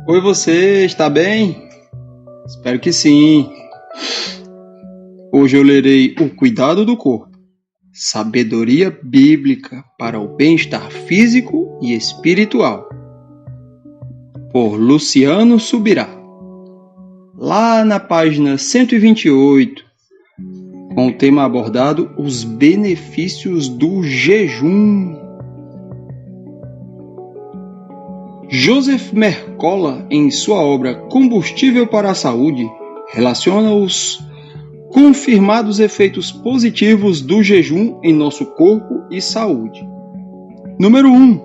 Oi, você está bem? Espero que sim. Hoje eu lerei O Cuidado do Corpo, Sabedoria Bíblica para o Bem-Estar Físico e Espiritual, por Luciano Subirá. Lá na página 128, com o tema abordado, os benefícios do jejum. Joseph Mercola, em sua obra Combustível para a Saúde, relaciona os confirmados efeitos positivos do jejum em nosso corpo e saúde. Número 1.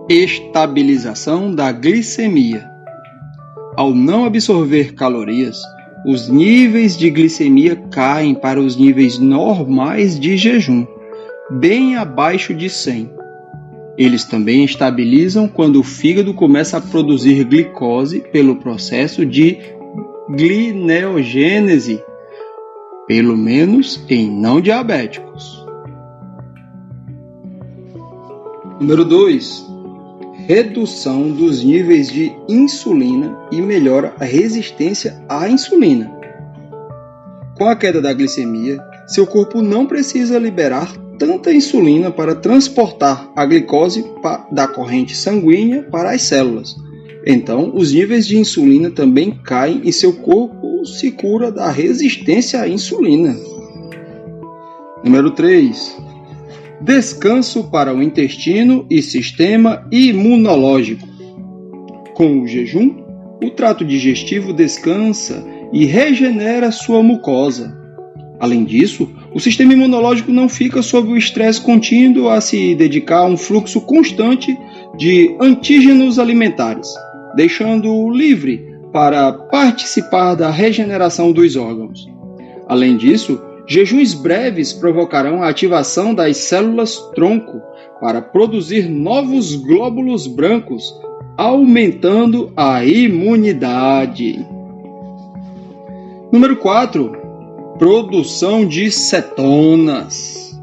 Estabilização da glicemia. Ao não absorver calorias, os níveis de glicemia caem para os níveis normais de jejum, bem abaixo de 100. Eles também estabilizam quando o fígado começa a produzir glicose pelo processo de glineogênese, pelo menos em não diabéticos. Número 2. Redução dos níveis de insulina e melhora a resistência à insulina. Com a queda da glicemia, seu corpo não precisa liberar tanta insulina para transportar a glicose da corrente sanguínea para as células. Então, os níveis de insulina também caem e seu corpo se cura da resistência à insulina. Número 3. Descanso para o intestino e sistema imunológico. Com o jejum, o trato digestivo descansa e regenera sua mucosa. Além disso, o sistema imunológico não fica sob o estresse contínuo a se dedicar a um fluxo constante de antígenos alimentares, deixando-o livre para participar da regeneração dos órgãos. Além disso, jejuns breves provocarão a ativação das células-tronco para produzir novos glóbulos brancos, aumentando a imunidade. Número 4. Produção de cetonas.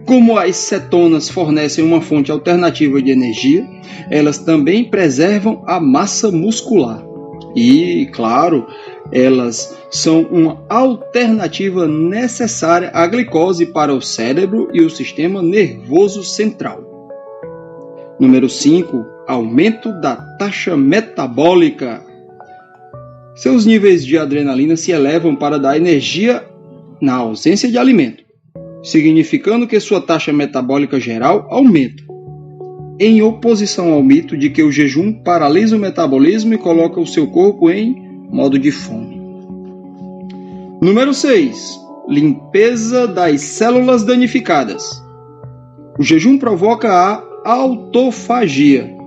Como as cetonas fornecem uma fonte alternativa de energia, elas também preservam a massa muscular. E, claro, elas são uma alternativa necessária à glicose para o cérebro e o sistema nervoso central. Número 5. Aumento da taxa metabólica. Seus níveis de adrenalina se elevam para dar energia na ausência de alimento, significando que sua taxa metabólica geral aumenta, em oposição ao mito de que o jejum paralisa o metabolismo e coloca o seu corpo em modo de fome. Número 6. Limpeza das células danificadas. O jejum provoca a autofagia,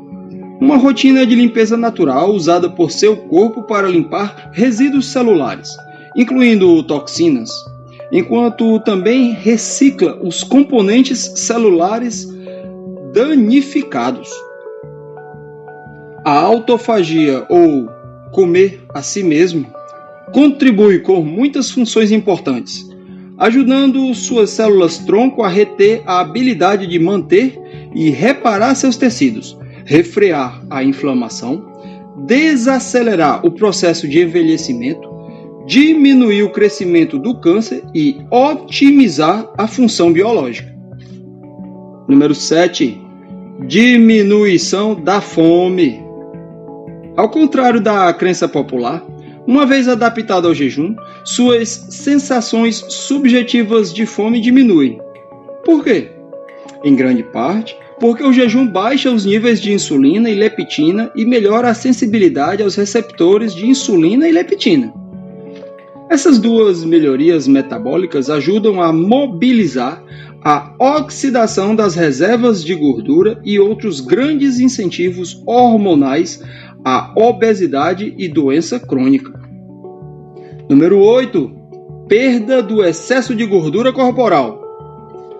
uma rotina de limpeza natural usada por seu corpo para limpar resíduos celulares, incluindo toxinas, enquanto também recicla os componentes celulares danificados. A autofagia, ou comer a si mesmo, contribui com muitas funções importantes, ajudando suas células-tronco a reter a habilidade de manter e reparar seus tecidos, refrear a inflamação, desacelerar o processo de envelhecimento, diminuir o crescimento do câncer e otimizar a função biológica. Número 7. Diminuição da fome. Ao contrário da crença popular, uma vez adaptado ao jejum, suas sensações subjetivas de fome diminuem. Por quê? Em grande parte, porque o jejum baixa os níveis de insulina e leptina e melhora a sensibilidade aos receptores de insulina e leptina. Essas duas melhorias metabólicas ajudam a mobilizar a oxidação das reservas de gordura e outros grandes incentivos hormonais à obesidade e doença crônica. Número 8. Perda do excesso de gordura corporal.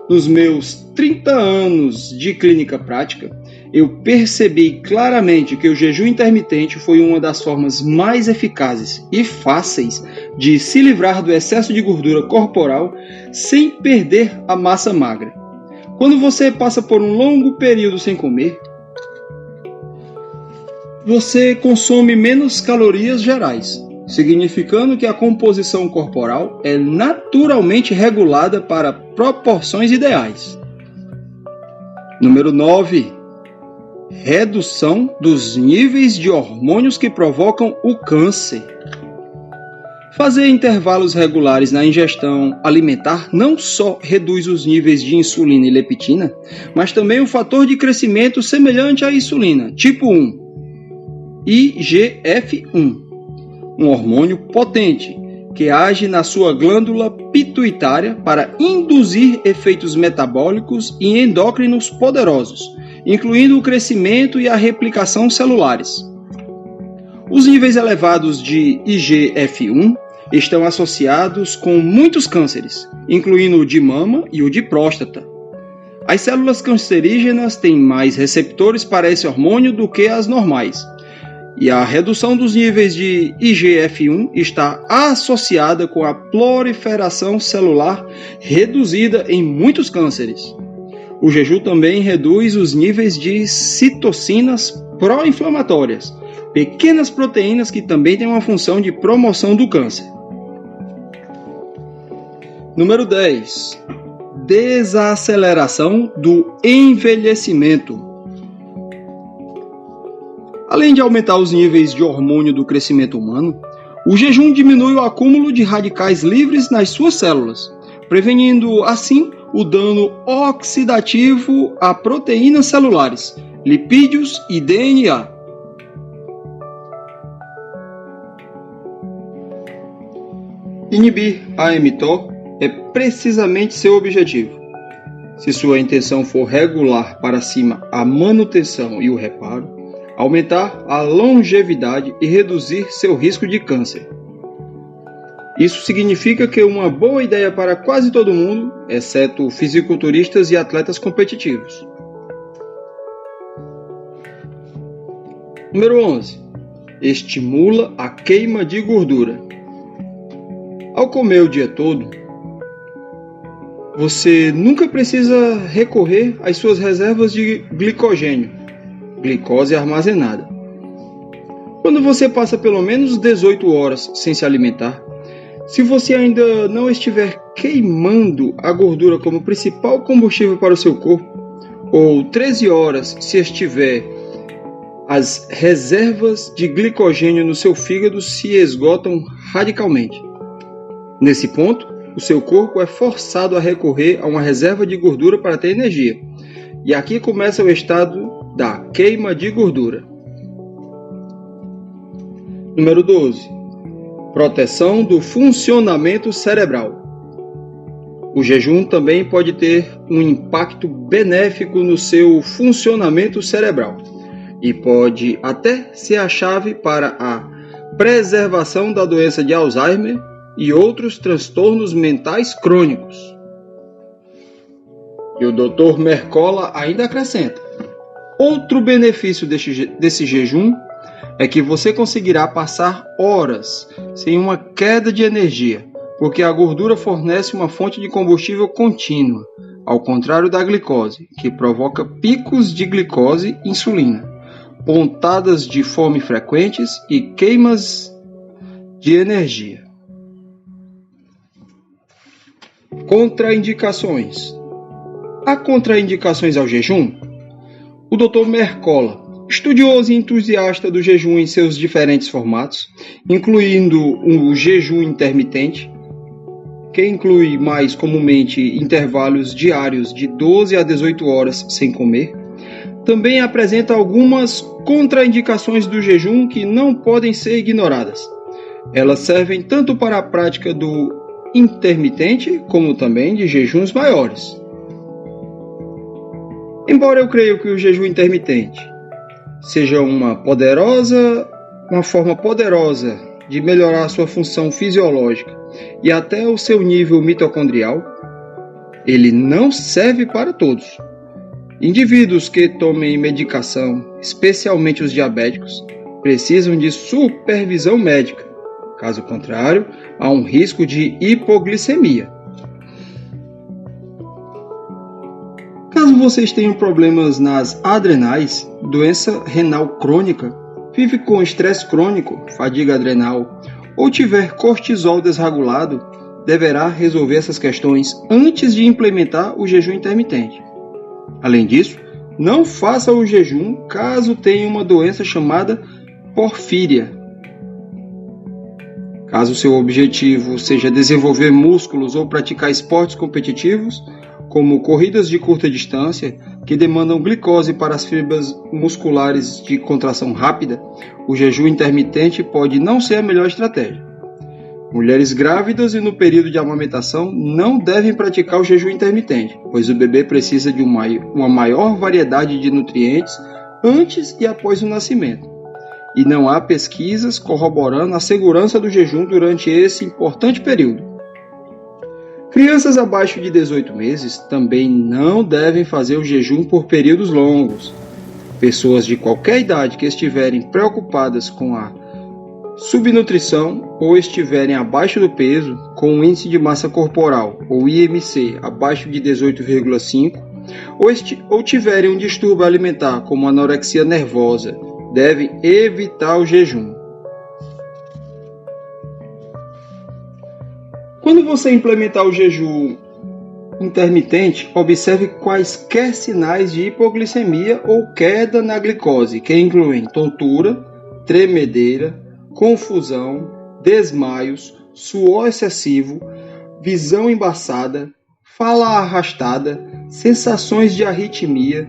Nos meus 30 anos de clínica prática, eu percebi claramente que o jejum intermitente foi uma das formas mais eficazes e fáceis de se livrar do excesso de gordura corporal sem perder a massa magra. Quando você passa por um longo período sem comer, você consome menos calorias gerais, significando que a composição corporal é naturalmente regulada para proporções ideais. Número 9. Redução dos níveis de hormônios que provocam o câncer. Fazer intervalos regulares na ingestão alimentar não só reduz os níveis de insulina e leptina, mas também o fator de crescimento semelhante à insulina, tipo 1, IGF-1, um hormônio potente que age na sua glândula pituitária para induzir efeitos metabólicos e endócrinos poderosos, incluindo o crescimento e a replicação celulares. Os níveis elevados de IGF-1 estão associados com muitos cânceres, incluindo o de mama e o de próstata. As células cancerígenas têm mais receptores para esse hormônio do que as normais, e a redução dos níveis de IGF-1 está associada com a proliferação celular reduzida em muitos cânceres. O jejum também reduz os níveis de citocinas pró-inflamatórias, pequenas proteínas que também têm uma função de promoção do câncer. Número 10. Desaceleração do envelhecimento. Além de aumentar os níveis de hormônio do crescimento humano, o jejum diminui o acúmulo de radicais livres nas suas células, prevenindo, assim, o dano oxidativo a proteínas celulares, lipídios e DNA. Inibir a mTOR é precisamente seu objetivo. Se sua intenção for regular para cima a manutenção e o reparo, aumentar a longevidade e reduzir seu risco de câncer. Isso significa que é uma boa ideia para quase todo mundo, exceto fisiculturistas e atletas competitivos. Número 11. Estimula a queima de gordura. Ao comer o dia todo, você nunca precisa recorrer às suas reservas de glicogênio, glicose armazenada. Quando você passa pelo menos 18 horas sem se alimentar, se você ainda não estiver queimando a gordura como principal combustível para o seu corpo, ou 13 horas se estiver, as reservas de glicogênio no seu fígado se esgotam radicalmente. Nesse ponto, o seu corpo é forçado a recorrer a uma reserva de gordura para ter energia. E aqui começa o estado da queima de gordura. Número 12. Proteção do funcionamento cerebral. O jejum também pode ter um impacto benéfico no seu funcionamento cerebral e pode até ser a chave para a preservação da doença de Alzheimer e outros transtornos mentais crônicos. E o Dr. Mercola ainda acrescenta: outro benefício desse jejum é que você conseguirá passar horas sem uma queda de energia, porque a gordura fornece uma fonte de combustível contínua, ao contrário da glicose, que provoca picos de glicose e insulina, pontadas de fome frequentes e queimas de energia. Contraindicações. Há contraindicações ao jejum? O Dr. Mercola, estudioso e entusiasta do jejum em seus diferentes formatos, incluindo o jejum intermitente, que inclui mais comumente intervalos diários de 12 a 18 horas sem comer, também apresenta algumas contraindicações do jejum que não podem ser ignoradas. Elas servem tanto para a prática do intermitente, como também de jejuns maiores. Embora eu creia que o jejum intermitente seja uma forma poderosa de melhorar a sua função fisiológica e até o seu nível mitocondrial, ele não serve para todos. Indivíduos que tomem medicação, especialmente os diabéticos, precisam de supervisão médica. Caso contrário, há um risco de hipoglicemia. Caso vocês tenham problemas nas adrenais, doença renal crônica, vive com estresse crônico, fadiga adrenal ou tiver cortisol desregulado, deverá resolver essas questões antes de implementar o jejum intermitente. Além disso, não faça o jejum caso tenha uma doença chamada porfíria. Caso seu objetivo seja desenvolver músculos ou praticar esportes competitivos, como corridas de curta distância, que demandam glicose para as fibras musculares de contração rápida, o jejum intermitente pode não ser a melhor estratégia. Mulheres grávidas e no período de amamentação não devem praticar o jejum intermitente, pois o bebê precisa de uma maior variedade de nutrientes antes e após o nascimento. E não há pesquisas corroborando a segurança do jejum durante esse importante período. Crianças abaixo de 18 meses também não devem fazer o jejum por períodos longos. Pessoas de qualquer idade que estiverem preocupadas com a subnutrição ou estiverem abaixo do peso, com um índice de massa corporal, ou IMC, abaixo de 18,5, ou tiverem um distúrbio alimentar, como anorexia nervosa, devem evitar o jejum. Quando você implementar o jejum intermitente, observe quaisquer sinais de hipoglicemia ou queda na glicose, que incluem tontura, tremedeira, confusão, desmaios, suor excessivo, visão embaçada, fala arrastada, sensações de arritmia,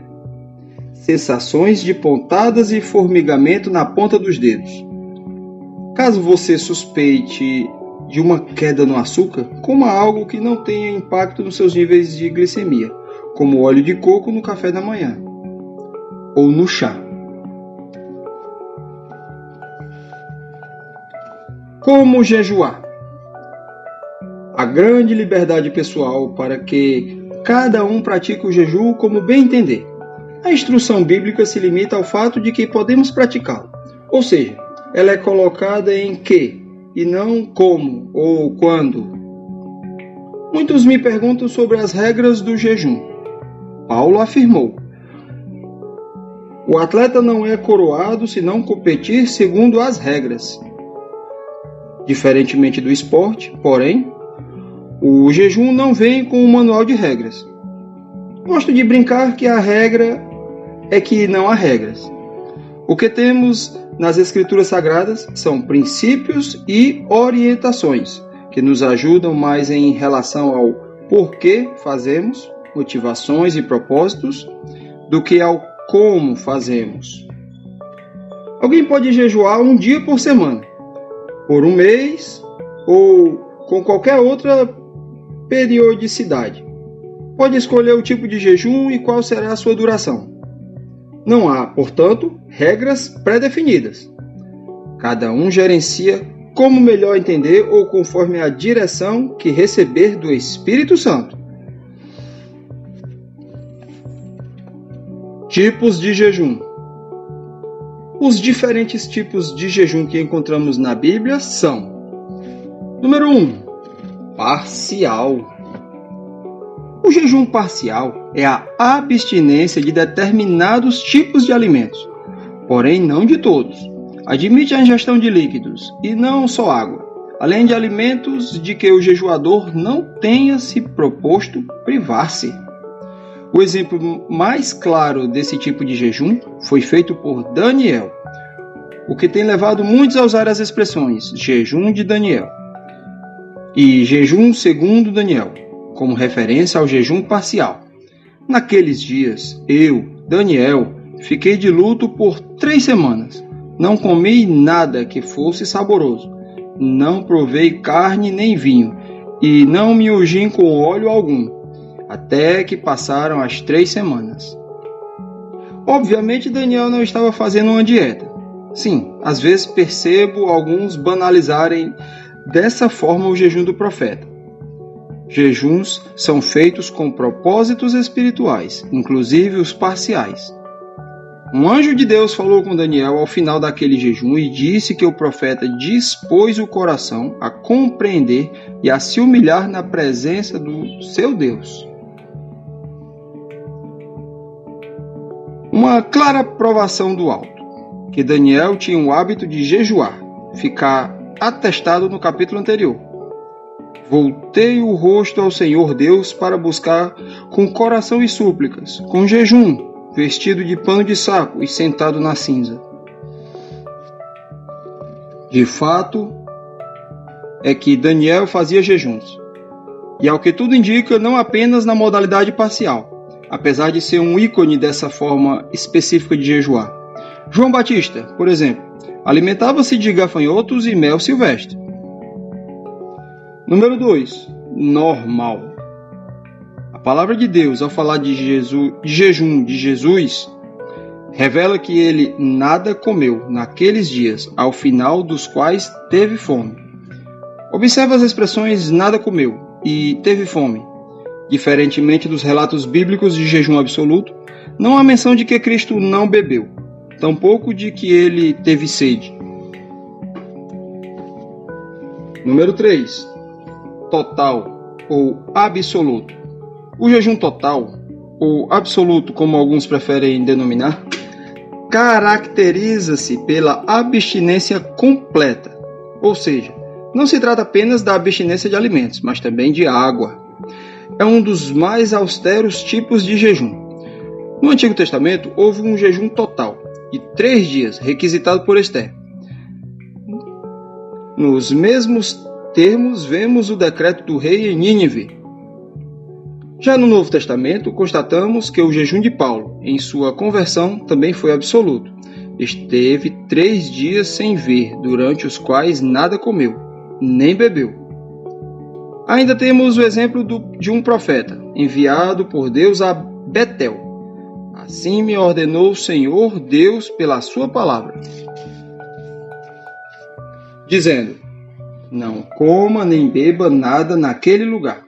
sensações de pontadas e formigamento na ponta dos dedos. Caso você suspeite de uma queda no açúcar, coma algo que não tenha impacto nos seus níveis de glicemia, como óleo de coco no café da manhã ou no chá. Como jejuar? A grande liberdade pessoal para que cada um pratique o jejum como bem entender. A instrução bíblica se limita ao fato de que podemos praticá-lo, ou seja, ela é colocada em que e não como ou quando. Muitos me perguntam sobre as regras do jejum. Paulo afirmou: o atleta não é coroado se não competir segundo as regras. Diferentemente do esporte, porém, o jejum não vem com um manual de regras. Gosto de brincar que a regra é que não há regras. O que temos nas Escrituras Sagradas são princípios e orientações que nos ajudam mais em relação ao porquê fazemos, motivações e propósitos, do que ao como fazemos. Alguém pode jejuar um dia por semana, por um mês ou com qualquer outra periodicidade. Pode escolher o tipo de jejum e qual será a sua duração. Não há, portanto, regras pré-definidas. Cada um gerencia como melhor entender ou conforme a direção que receber do Espírito Santo. Tipos de jejum. Os diferentes tipos de jejum que encontramos na Bíblia são: número 1. Parcial. O jejum parcial é a abstinência de determinados tipos de alimentos, porém não de todos. Admite a ingestão de líquidos, e não só água, além de alimentos de que o jejuador não tenha se proposto privar-se. O exemplo mais claro desse tipo de jejum foi feito por Daniel, o que tem levado muitos a usar as expressões jejum de Daniel e jejum segundo Daniel, como referência ao jejum parcial. Naqueles dias, eu, Daniel, fiquei de luto por 3 semanas. Não comi nada que fosse saboroso, não provei carne nem vinho, e não me ungi com óleo algum, até que passaram as 3 semanas. Obviamente, Daniel não estava fazendo uma dieta. Sim, às vezes percebo alguns banalizarem dessa forma o jejum do profeta. Jejuns são feitos com propósitos espirituais, inclusive os parciais. Um anjo de Deus falou com Daniel ao final daquele jejum e disse que o profeta dispôs o coração a compreender e a se humilhar na presença do seu Deus. Uma clara provação do alto. que Daniel tinha o hábito de jejuar, ficar atestado no capítulo anterior. Voltei o rosto ao Senhor Deus para buscar com coração e súplicas, com jejum, vestido de pano de saco e sentado na cinza. De fato, é que Daniel fazia jejuns. E ao que tudo indica, não apenas na modalidade parcial, apesar de ser um ícone dessa forma específica de jejuar. João Batista, por exemplo, alimentava-se de gafanhotos e mel silvestre. Número 2. Normal. A palavra de Deus, ao falar de jejum de Jesus, revela que ele nada comeu naqueles dias, ao final dos quais teve fome. Observe as expressões nada comeu e teve fome. Diferentemente dos relatos bíblicos de jejum absoluto, não há menção de que Cristo não bebeu, tampouco de que ele teve sede. Número 3. Total ou absoluto. O jejum total, ou absoluto, como alguns preferem denominar, caracteriza-se pela abstinência completa, ou seja, não se trata apenas da abstinência de alimentos, mas também de água. É um dos mais austeros tipos de jejum. No Antigo Testamento, houve um jejum total, de 3 dias, requisitado por Esther. Nos mesmos termos, vemos o decreto do rei em Nínive. Já no Novo Testamento, constatamos que o jejum de Paulo, em sua conversão, também foi absoluto. Esteve 3 dias sem ver, durante os quais nada comeu, nem bebeu. Ainda temos o exemplo de um profeta, enviado por Deus a Betel. Assim me ordenou o Senhor Deus pela sua palavra, dizendo: não coma nem beba nada naquele lugar.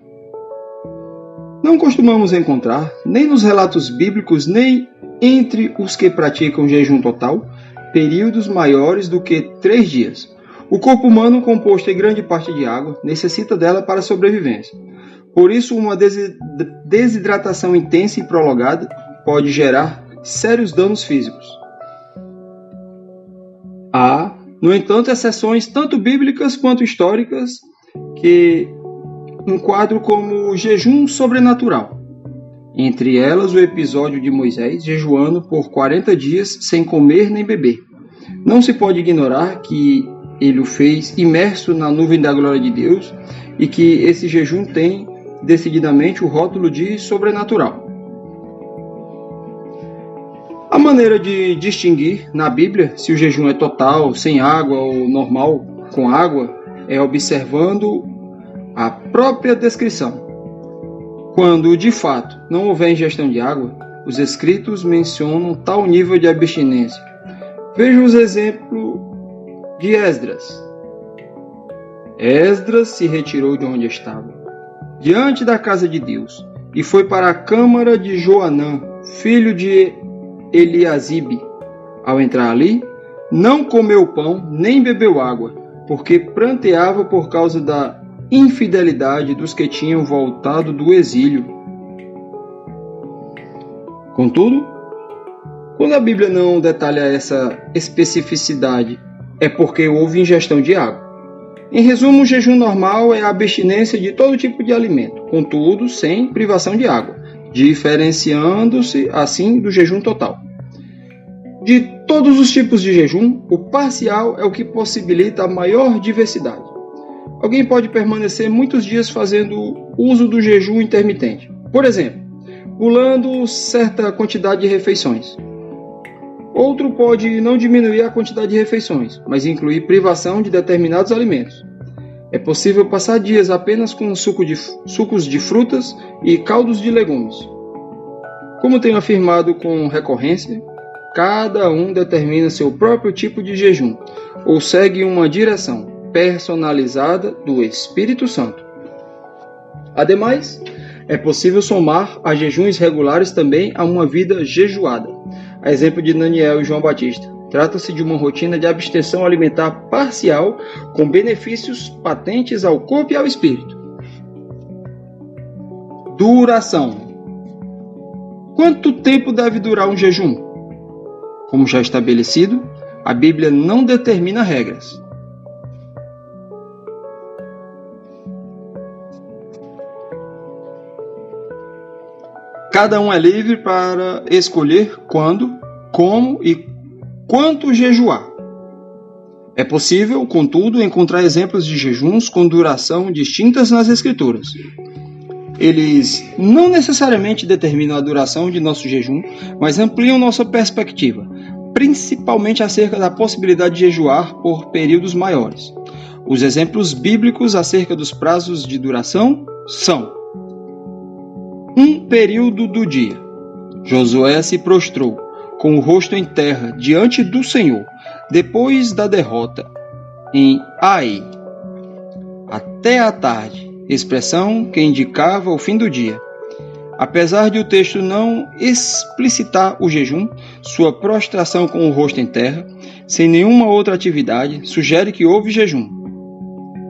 Não costumamos encontrar, nem nos relatos bíblicos, nem entre os que praticam jejum total, períodos maiores do que 3 dias. O corpo humano, composto em grande parte de água, necessita dela para a sobrevivência. Por isso, uma desidratação intensa e prolongada pode gerar sérios danos físicos. Há, no entanto, exceções tanto bíblicas quanto históricas que enquadram como jejum sobrenatural. Entre elas, o episódio de Moisés jejuando por 40 dias sem comer nem beber. Não se pode ignorar que ele o fez imerso na nuvem da glória de Deus e que esse jejum tem decididamente o rótulo de sobrenatural. A maneira de distinguir na Bíblia se o jejum é total, sem água ou normal, com água, é observando a própria descrição. Quando, de fato, não houver ingestão de água, os escritos mencionam tal nível de abstinência. Veja os exemplos de Esdras. Esdras se retirou de onde estava, diante da casa de Deus, e foi para a câmara de Joanã, filho de Eliasibe. Ao entrar ali, não comeu pão, nem bebeu água, porque pranteava por causa da infidelidade dos que tinham voltado do exílio. Contudo, quando a Bíblia não detalha essa especificidade, é porque houve ingestão de água. Em resumo, o jejum normal é a abstinência de todo tipo de alimento, contudo, sem privação de água, diferenciando-se assim do jejum total. De todos os tipos de jejum, o parcial é o que possibilita a maior diversidade. Alguém pode permanecer muitos dias fazendo uso do jejum intermitente, por exemplo, pulando certa quantidade de refeições. Outro pode não diminuir a quantidade de refeições, mas incluir privação de determinados alimentos. É possível passar dias apenas com sucos de frutas e caldos de legumes. Como tenho afirmado com recorrência, cada um determina seu próprio tipo de jejum, ou segue uma direção personalizada do Espírito Santo. Ademais, é possível somar a jejuns regulares também a uma vida jejuada. A exemplo de Daniel e João Batista. Trata-se de uma rotina de abstenção alimentar parcial com benefícios patentes ao corpo e ao espírito. Duração. Quanto tempo deve durar um jejum? Como já estabelecido, A Bíblia não determina regras. Cada um é livre para escolher quando, como e quanto jejuar. É possível, contudo, encontrar exemplos de jejuns com duração distintas nas Escrituras. Eles não necessariamente determinam a duração de nosso jejum, mas ampliam nossa perspectiva, principalmente acerca da possibilidade de jejuar por períodos maiores. Os exemplos bíblicos acerca dos prazos de duração são: um período do dia. Josué se prostrou, com o rosto em terra, diante do Senhor, depois da derrota em Ai, até a tarde, expressão que indicava o fim do dia. Apesar de o texto não explicitar o jejum, sua prostração com o rosto em terra, sem nenhuma outra atividade, sugere que houve jejum.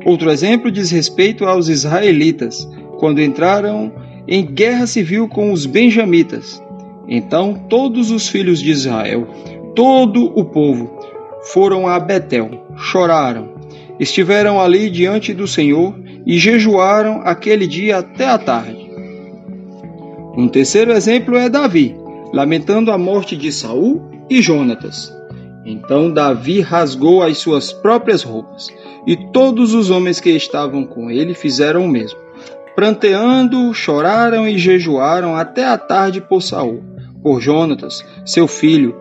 Outro exemplo diz respeito aos israelitas, quando entraram em guerra civil com os benjamitas. Então todos os filhos de Israel, todo o povo, foram a Betel, choraram, estiveram ali diante do Senhor e jejuaram aquele dia até a tarde. Um terceiro exemplo é Davi, lamentando a morte de Saul e Jonatas. Então Davi rasgou as suas próprias roupas, e todos os homens que estavam com ele fizeram o mesmo. Pranteando, choraram e jejuaram até a tarde por Saul, por Jonatas, seu filho,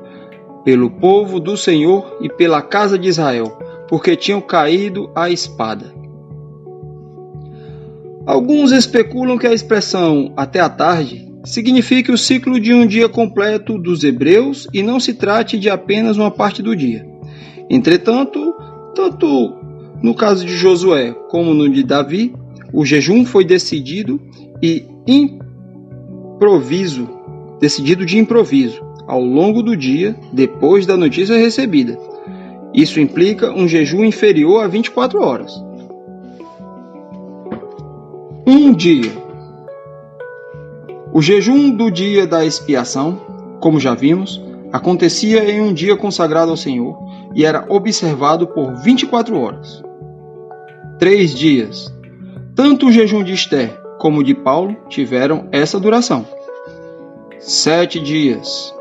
pelo povo do Senhor e pela casa de Israel, porque tinham caído à espada. Alguns especulam que a expressão até a tarde signifique o ciclo de um dia completo dos hebreus e não se trate de apenas uma parte do dia. Entretanto, tanto no caso de Josué como no de Davi, o jejum foi decidido de improviso, ao longo do dia, depois da notícia recebida. Isso implica um jejum inferior a 24 horas. Um dia. O jejum do dia da expiação, como já vimos, acontecia em um dia consagrado ao Senhor e era observado por 24 horas. 3 dias. Tanto o jejum de Esther como o de Paulo tiveram essa duração. 7 dias.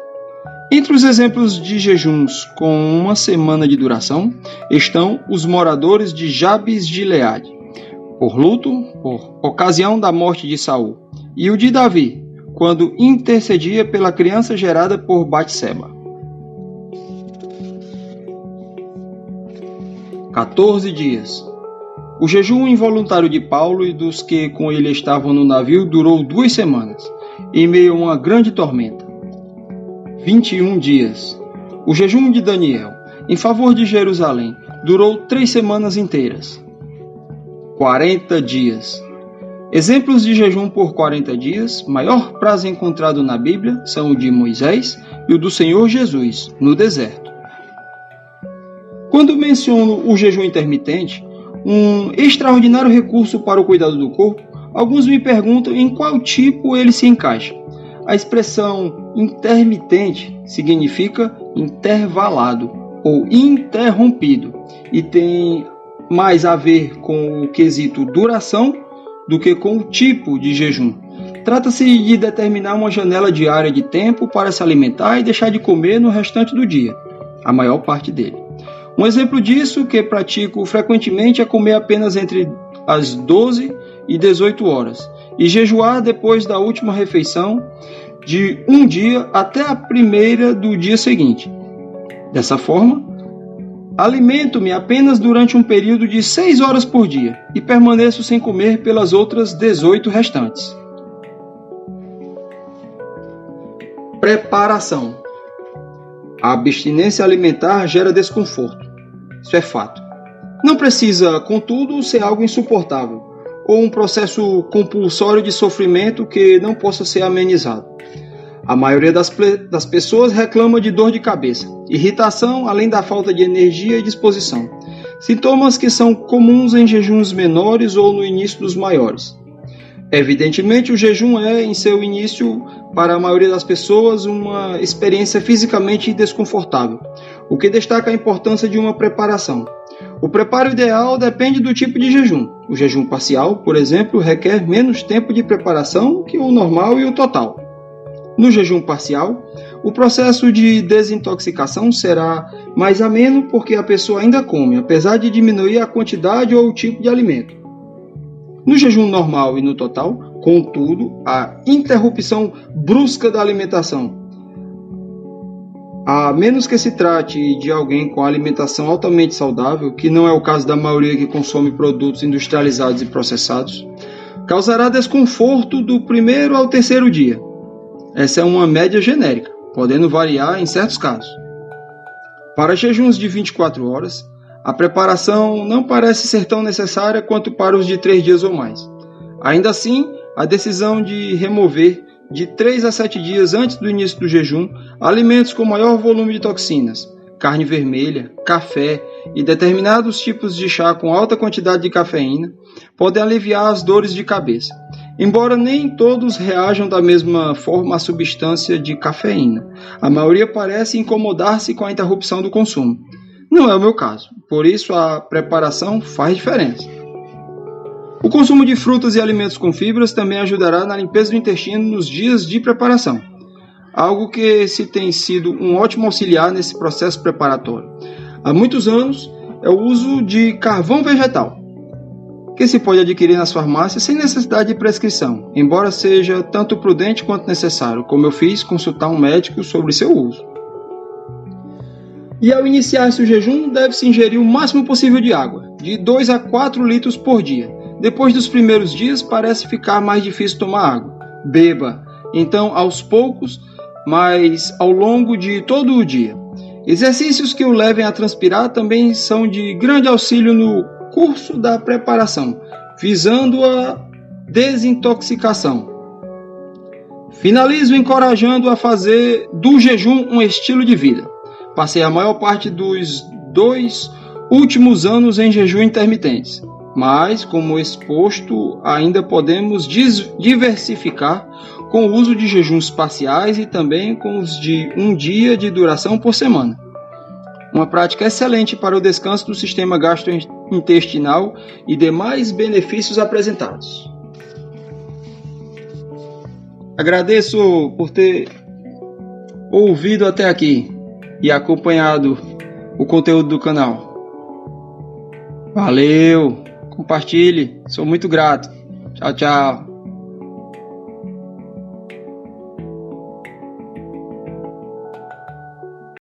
Entre os exemplos de jejuns com uma semana de duração estão os moradores de Jabes de Gileade, por luto, por ocasião da morte de Saul, e o de Davi, quando intercedia pela criança gerada por Batseba. 14 dias. O jejum involuntário de Paulo e dos que com ele estavam no navio durou 2 semanas, em meio a uma grande tormenta. 21 dias. O jejum de Daniel, em favor de Jerusalém, durou 3 semanas inteiras. 40 dias. Exemplos de jejum por 40 dias, maior prazo encontrado na Bíblia, são o de Moisés e o do Senhor Jesus, no deserto. Quando menciono o jejum intermitente, um extraordinário recurso para o cuidado do corpo, alguns me perguntam em qual tipo ele se encaixa. A expressão intermitente significa intervalado ou interrompido e tem mais a ver com o quesito duração do que com o tipo de jejum. Trata-se de determinar uma janela diária de tempo para se alimentar e deixar de comer no restante do dia, a maior parte dele. Um exemplo disso que pratico frequentemente é comer apenas entre as 12 e 18 horas e jejuar depois da última refeição de um dia até a primeira do dia seguinte. Dessa forma, alimento-me apenas durante um período de 6 horas por dia e permaneço sem comer pelas outras 18 restantes. Preparação. A abstinência alimentar gera desconforto. Isso é fato. Não precisa, contudo, ser algo insuportável ou um processo compulsório de sofrimento que não possa ser amenizado. A maioria das pessoas reclama de dor de cabeça, irritação, além da falta de energia e disposição. Sintomas que são comuns em jejuns menores ou no início dos maiores. Evidentemente, o jejum é, em seu início, para a maioria das pessoas, uma experiência fisicamente desconfortável, o que destaca a importância de uma preparação. O preparo ideal depende do tipo de jejum. O jejum parcial, por exemplo, requer menos tempo de preparação que o normal e o total. No jejum parcial, o processo de desintoxicação será mais ameno porque a pessoa ainda come, apesar de diminuir a quantidade ou o tipo de alimento. No jejum normal e no total, contudo, a interrupção brusca da alimentação, a menos que se trate de alguém com alimentação altamente saudável, que não é o caso da maioria que consome produtos industrializados e processados, causará desconforto do primeiro ao terceiro dia. Essa é uma média genérica, podendo variar em certos casos. Para jejuns de 24 horas, a preparação não parece ser tão necessária quanto para os de 3 dias ou mais. Ainda assim, a decisão de remover de 3 a 7 dias antes do início do jejum alimentos com maior volume de toxinas, carne vermelha, café e determinados tipos de chá com alta quantidade de cafeína podem aliviar as dores de cabeça, embora nem todos reajam da mesma forma à substância de cafeína. A maioria parece incomodar-se com a interrupção do consumo. Não é o meu caso, por isso a preparação faz diferença. O consumo de frutas e alimentos com fibras também ajudará na limpeza do intestino nos dias de preparação, algo que se tem sido um ótimo auxiliar nesse processo preparatório. Há muitos anos é o uso de carvão vegetal, que se pode adquirir nas farmácias sem necessidade de prescrição, embora seja tanto prudente quanto necessário, como eu fiz, consultar um médico sobre seu uso. E ao iniciar-se o jejum, deve-se ingerir o máximo possível de água, de 2 a 4 litros por dia. Depois dos primeiros dias, parece ficar mais difícil tomar água. Beba, então, aos poucos, mas ao longo de todo o dia. Exercícios que o levem a transpirar também são de grande auxílio no curso da preparação, visando a desintoxicação. Finalizo encorajando a fazer do jejum um estilo de vida. Passei a maior parte dos 2 últimos anos em jejum intermitentes, mas, como exposto, ainda podemos diversificar com o uso de jejuns parciais e também com os de 1 dia de duração por semana. Uma prática excelente para o descanso do sistema gastrointestinal e demais benefícios apresentados. Agradeço por ter ouvido até aqui e acompanhado o conteúdo do canal. Valeu! Compartilhe, sou muito grato. Tchau, tchau.